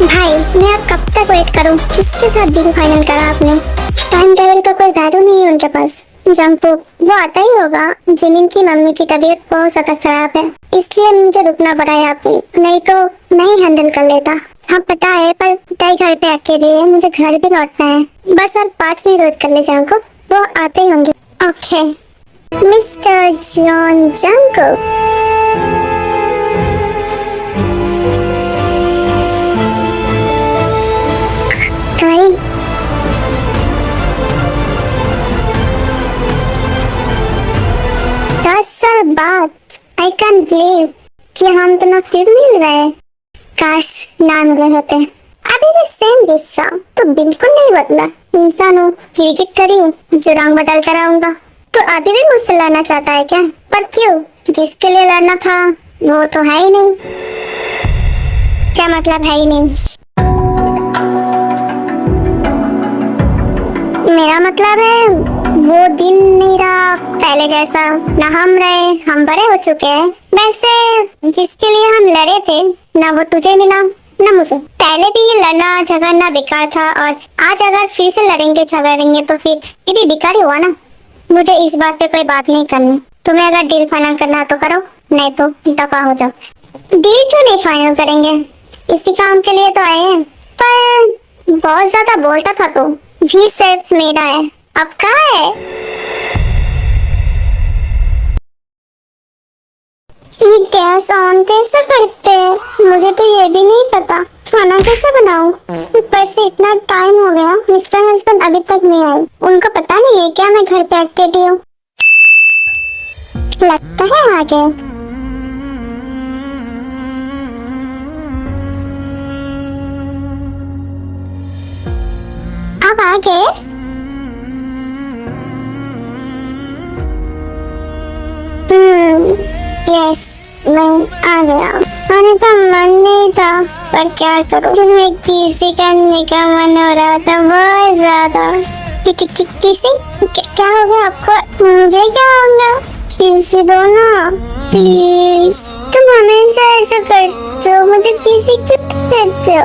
भाई मैं अब कब तक वेट करूं? किसके साथ डील फाइनल करा आपने? टाइम टेबल का कोई वैल्यू नहीं है उनके पास। जंगकुक वो आता ही होगा। जिमिन की मम्मी की तबीयत बहुत ज्यादा खराब है, इसलिए मुझे रुकना पड़ा है यहाँ पे, नहीं तो नहीं हैंडल कर लेता। हाँ पता है, पर पिताई घर पे अकेले है, मुझे घर भी लौटना है। बस और 5 मिनट वेट कर ले जंगकुक, वो आते ही होंगे। Okay mister John Jungkook. भाई 10 साल बाद आई कैन बिलीव कि हम दोनों फिर मिल रहे हैं। काश ना मिले होते। अभी भी सेम गुस्सा तो बिल्कुल नहीं बदला। इंसान हूँ, क्रिकेट करी हूँ, जो रंग बदल कर आऊंगा। तो अभी भी मुझसे लड़ना चाहता है क्या? पर क्यों? जिसके लिए लड़ना था वो तो है ही नहीं। क्या मतलब है ही नहीं? मेरा मतलब है वो दिन नहीं रहा पहले जैसा। ना हम रहे, हम बड़े हो चुके हैं। वैसे जिसके लिए हम लड़े थे ना वो तुझे मिला ना मुझे। पहले भी ये लड़ना झगड़ना बेकार था, और आज अगर फिर से लड़ेंगे झगड़ेंगे तो फिर ये भी बेकार ही हुआ ना। मुझे इस बात पे कोई बात नहीं करनी। तुम्हें अगर डील फाइनल करना तो करो, नहीं तो दफा हो जाओ। डील क्यों नहीं फाइनल करेंगे? इसी काम के लिए तो आए हैं। पर बहुत ज्यादा बोलता था तो भी सिर्फ मेरा है, अब कहाँ है? ये गैस ऑन कैसे करते हैं? मुझे तो ये भी नहीं पता। खाना कैसे बनाऊं? ऊपर से इतना टाइम हो गया, मिस्टर हस्बैंड अभी तक नहीं आए। उनको पता नहीं है क्या मैं घर पे अकेली हूँ? लगता है आ गए। अब आ गए। यस मैं आ गया। आने का मन नहीं था, पर क्या करूं? तुम्हें किसी करने का मन हो रहा था बहुत ज्यादा। किसी? क्या हो गया आपको? मुझे क्या होगा? किसी दो ना प्लीज। तुम हमेशा ऐसा करते हो, मुझे किसी क्यों कहते हो?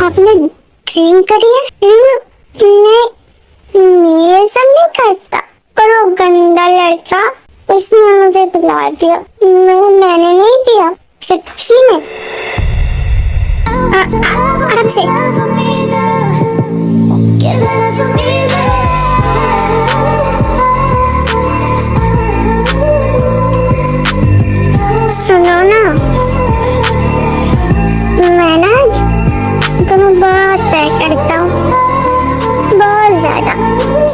आपने ड्रिंक करी है? नहीं, मेरे सब नहीं करता, पर वो गंदा लड़का उसने मुझे बुला दिया। मैंने नहीं दिया, सच्ची में। आराम से। सुनो ना, मैं ना तुम्हें बहुत प्यार करता हूँ, बहुत ज्यादा,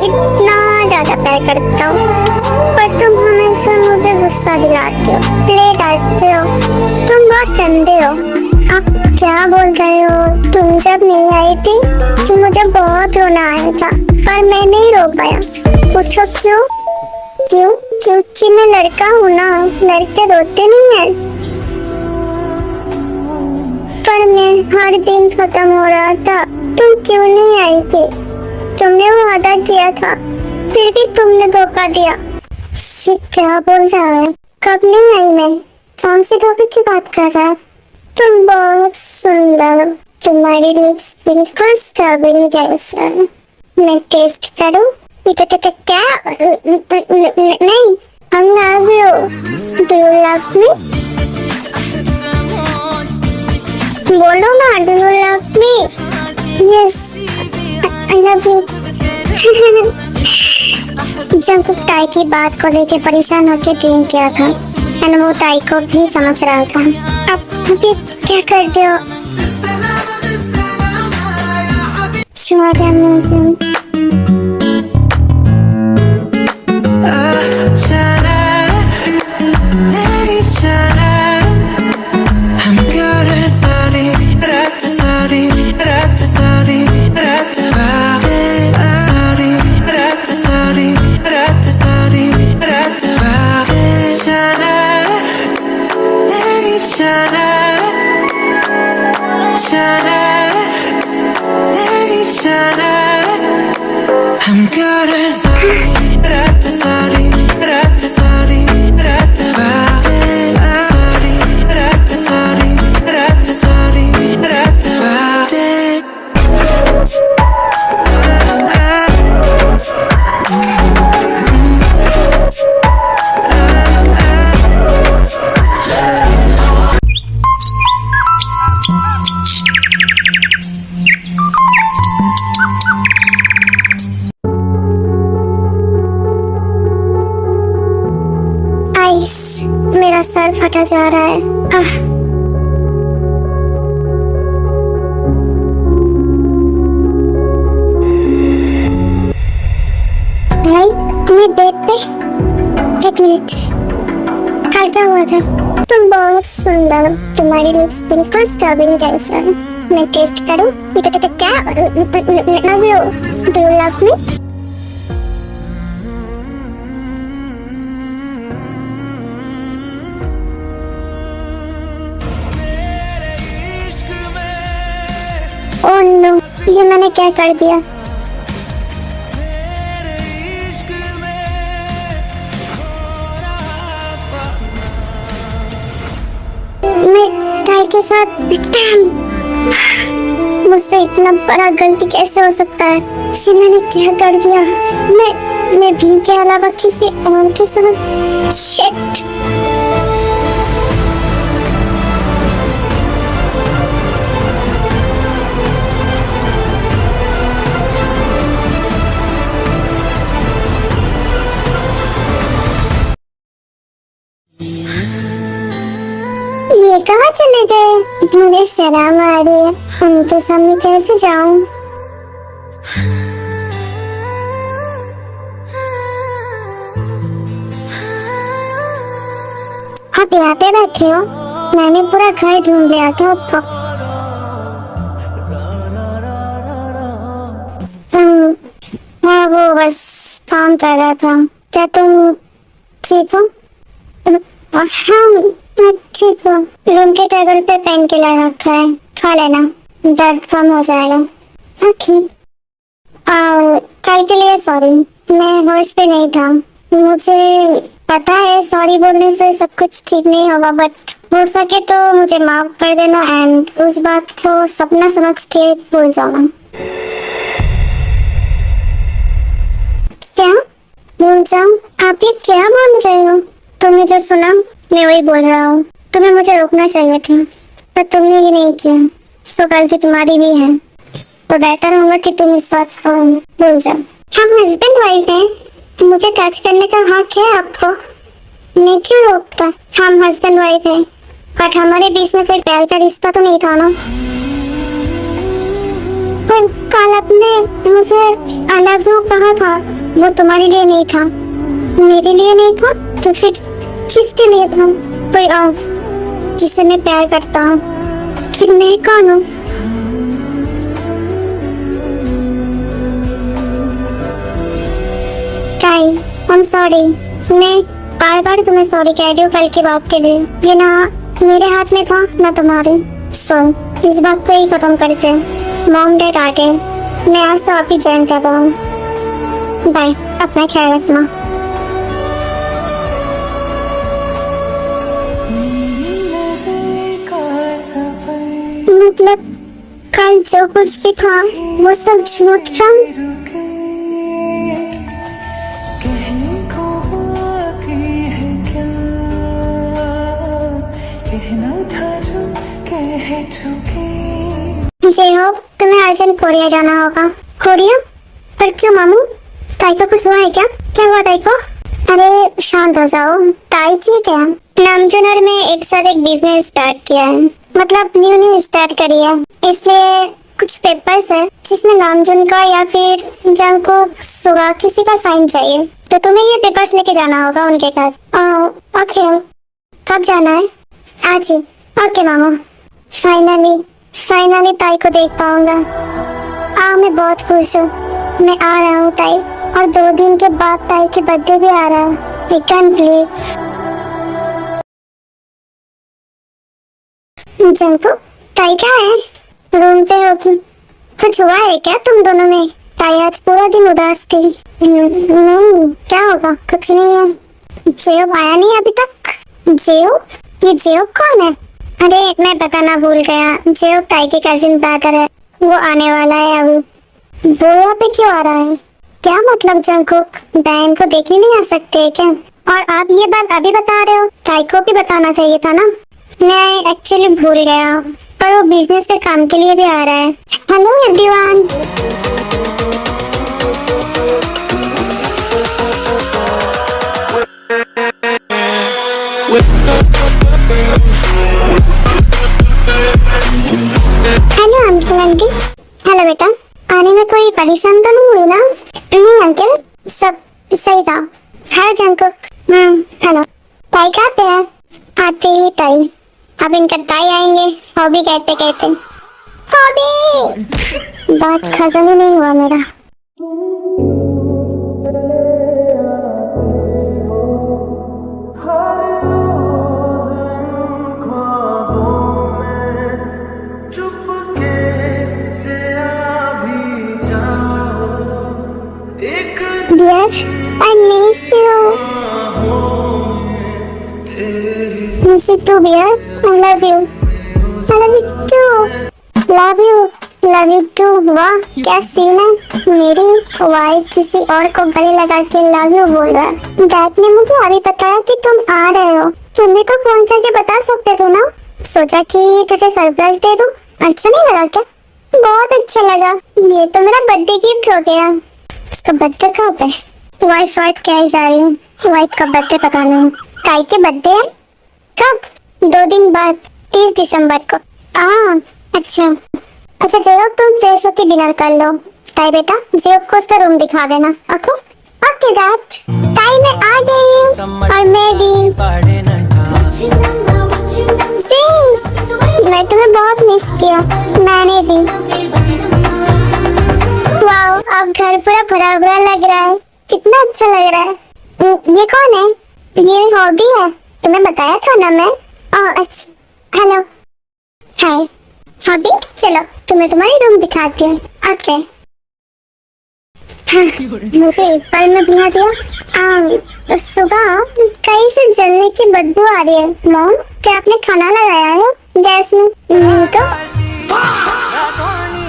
इतना ज्यादा प्यार करता हूँ। पर तुम हमेशा मुझे गुस्सा दिलाते हो, प्ले डालते हो। तुम बहुत गंदे हो। आप क्या बोल रहे हो? तुम जब नहीं आई थी तो मुझे बहुत रोना आया था, पर मैं नहीं रो पाया। पूछो क्यों? क्योंकि मैं लड़का हूँ ना, लड़के रोते नहीं हैं। पर मैं हर दिन खत्म हो रहा था, तुम क्यों नहीं आई थी? तुमने वादा किया था, फिर भी तुमने धोखा दिया। क्या बोल रहा है? कब नहीं आई मैं? कौन से धोखे की बात कर रहा है? तुम बहुत सुंदर हो, तुम्हारी लिप्स बिल्कुल स्ट्रॉबेरी जैसा है। मैं टेस्ट करूं? क्या? नहीं, हम love you. Do you love मी? बोलो ना, do you love me? Yes, I love you. Jungkook tie की बात को लेकर परेशान होकर ड्रिंक किया था, और वो टाई को भी समझ रहा था। अब क्या करते हो? I'm good at sorry, sorry, sorry, sorry, sorry, sorry, मेरा सर फटा जा रहा है। भाई तुम्हें बेड पे, एक मिनट, कल क्या हुआ था? तुम बहुत सुंदर हो, तुम्हारी लिप्स बिल्कुल स्ट्रॉबेरी जैसा है। मैं टेस्ट करूं? क्या love you, do you love me? Oh no, ये मैंने क्या कर दिया? मैं टाई के साथ, मुझसे इतना बड़ा गलती कैसे हो सकता है? ये मैंने क्या कर दिया? मैं भी के अलावा किसी और के साथ, शिट। ये कहाँ चले गए? मुझे शर्म आ रही है, उनके सामने कैसे जाऊं? आप यहाँ पे बैठे हो? मैंने पूरा घर ढूंढ लिया था आपको। हाँ, वो बस काम कर रहा था। क्या तुम ठीक हो? हाँ, ठीक हो। रूम के टेबल पे पेन किलर रखा है, खा लेना, दर्द कम हो जाएगा। ओके। कल के लिए सॉरी, मैं होश पे नहीं था। मुझे पता है सॉरी बोलने से सब कुछ ठीक नहीं होगा, बट हो सके तो मुझे माफ कर देना एंड उस बात को सपना समझ के भूल जाना। क्या भूल जाऊं? आप ये क्या बोल रहे हो? तुमने जो सुना मैं वही बोल रहा हूँ। तुम्हें मुझे रोकना चाहिए था, पर तुमने ये नहीं किया, सो गलती तुम्हारी भी है। तो बेहतर होगा कि तुम इस बात को भूल जाओ। हम हस्बैंड वाइफ हैं, मुझे टच करने का हक है आपको, मैं क्यों रोकता? हम हस्बैंड वाइफ हैं, बट हमारे बीच में कोई प्यार का रिश्ता तो नहीं था ना। पर कल आपने मुझे आई लव यू कहा था, वो तुम्हारे लिए नहीं था, मेरे लिए नहीं था, तो फिर किसके लिए था? कोई और जिसे मैं प्यार करता हूँ। फिर मैं कौन हूँ? I'm sorry, मैं बार बार तुम्हें सॉरी कह रही हूँ कल की बात के लिए। ये ना मेरे हाथ में था ना तुम्हारे। सो इस बात को ही खत्म करते हैं। मॉम डैड आ गए, मैं आज से आप ही ज्वाइन कर रहा हूँ। बाय, अपना ख्याल रखना। मतलब कल जो कुछ भी था वो सब झूठ था। मुझे हो तुम्हें अर्जेंट कोरिया जाना होगा। कोरिया? पर क्यों मामू? ताई को कुछ हुआ है क्या? क्या हुआ ताई को? अरे शांत हो जाओ, ताई ठीक है। नामजूनर में एक साथ एक बिजनेस स्टार्ट किया है, मतलब न्यू स्टार्ट करी है, इसलिए कुछ पेपर्स है जिसमें नामजून का या फिर जंगकुक सुगा किसी का साइन चाहिए, तो तुम्हें ये पेपर्स लेके जाना होगा उनके घर। ओके, कब जाना है? आज ही? ओके मामू, फाइनली ताई को देख पाऊंगा। मैं बहुत खुश हूँ। मैं आ रहा हूँ ताई, और 2 दिन के बाद ताई की बर्थडे भी आ रहा है। I can't believe। जंतु, ताई क्या है? रूम पे होगी। कुछ हुआ है क्या तुम दोनों में? ताई आज पूरा दिन उदास थी। नहीं, क्या होगा? कुछ नहीं है। जेब आया नहीं अभी तक? जेब? ये जेब कौन है? अरे मैं बताना भूल गया, जेब ताई की कजिन ब्रदर है, वो आने वाला है अभी। वो यहाँ पे क्यों आ रहा है? क्या मतलब जंगकुक बहन को देखने नहीं आ सकते क्या? और आप ये बात अभी बता रहे हो? ताई को भी बताना चाहिए था ना। मैं एक्चुअली भूल गया, पर वो बिजनेस के काम के लिए भी आ रहा है। Hello everyone. Hello uncle aunty. Hello बेटा, आने में कोई परेशान तो नहीं हुई ना? नहीं अंकल, सब सही था। Hello Jungkook. हेलो। ताई कहाँ पे है? आते ही ताई। अब इनका ताई आएंगे हॉबी कहते कहते। हॉबी बात खत्म ही नहीं हुआ मेरा। Dear, I miss you. Miss you too, dear. I love you. I love you too. Love you. Love you too. वाह, क्या सीन है। मेरी वाइफ किसी और को गले लगा के लव यू बोल रहा है। डैड ने मुझे अभी बताया कि तुम आ रहे हो। तुम भी तो फोन करके बता सकते थे ना। सोचा कि तुझे सरप्राइज दे दूं। अच्छा नहीं लगा क्या? बहुत अच्छा लगा। ये तो मेरा बर्थडे गिफ्ट हो गया। इसका बर्थडे कब है? वाइफ क्या ही जा रही हूँ। वाइफ का बर्थडे पकाना है। ताई के बर्थडे है कब? 2 दिन बाद 30 दिसंबर को। अच्छा अच्छा जयो, तुम फ्रेश होके डिनर कर लो। ताई बेटा, जयो को उसका रूम दिखा देना। Okay okay dad. ताई मैं आ गई और मैं भी। सिंस, मैं तुम्हें बहुत मिस किया। मैंने भी। वाओ, अब घर पूरा भरा भरा लग रहा है। कितना अच्छा लग रहा है। ये कौन है? ये हॉबी है। तुम्हें बताया था ना मैं। अच्छा हेलो। हाय हॉबी, चलो तुम्हें तुम्हारी रूम दिखाती हूँ। ओके। हाँ, मुझे एक पल में बुला दिया। सुबह कहीं से जलने की बदबू आ रही है। मॉम, क्या आपने खाना लगाया है गैस में? नहीं तो,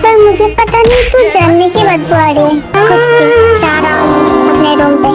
पर मुझे पता नहीं क्यों जलने की बदबू आ रही है। कुछ भी, जा रहा हूँ अपने रूम पे।